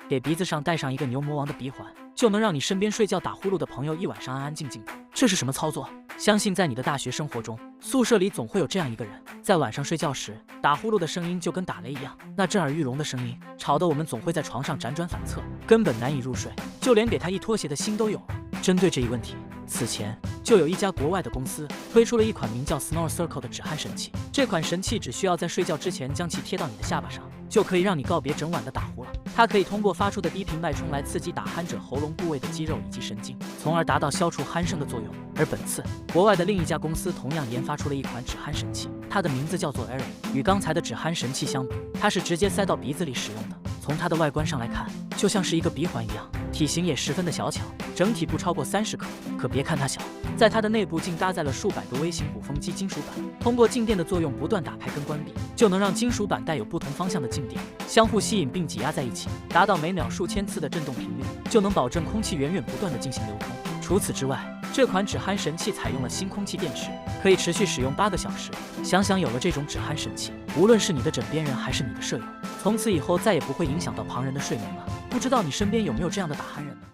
给鼻子上戴上一个牛魔王的鼻环，就能让你身边睡觉打呼噜的朋友一晚上安安静静的。这是什么操作？相信在你的大学生活中，宿舍里总会有这样一个人，在晚上睡觉时打呼噜的声音就跟打雷一样，那震耳欲聋的声音吵得我们总会在床上辗转反侧，根本难以入睡，就连给他一拖鞋的心都有了。针对这一问题，此前就有一家国外的公司推出了一款名叫 Snore Circle 的止鼾神器。这款神器只需要在睡觉之前将其贴到你的下巴上，就可以让你告别整晚的打呼了。它可以通过发出的低频脉冲来刺激打鼾者喉咙部位的肌肉以及神经，从而达到消除鼾声的作用。而本次，国外的另一家公司同样研发出了一款止鼾神器，它的名字叫做 Air。与刚才的止鼾神器相比，它是直接塞到鼻子里使用的。从它的外观上来看，就像是一个鼻环一样，体型也十分的小巧，整体不超过30克。可别看它小，在它的内部竟搭载了数百个微型鼓风机金属板，通过静电的作用不断打开跟关闭，就能让金属板带有不同方向的静电相互吸引并挤压在一起，达到每秒数千次的振动频率，就能保证空气源源不断的进行流通。除此之外，这款止鼾神器采用了新空气电池，可以持续使用8个小时。想想有了这种止鼾神器，无论是你的枕边人还是你的舍友，从此以后再也不会影响到旁人的睡眠了。不知道你身边有没有这样的打鼾人呢？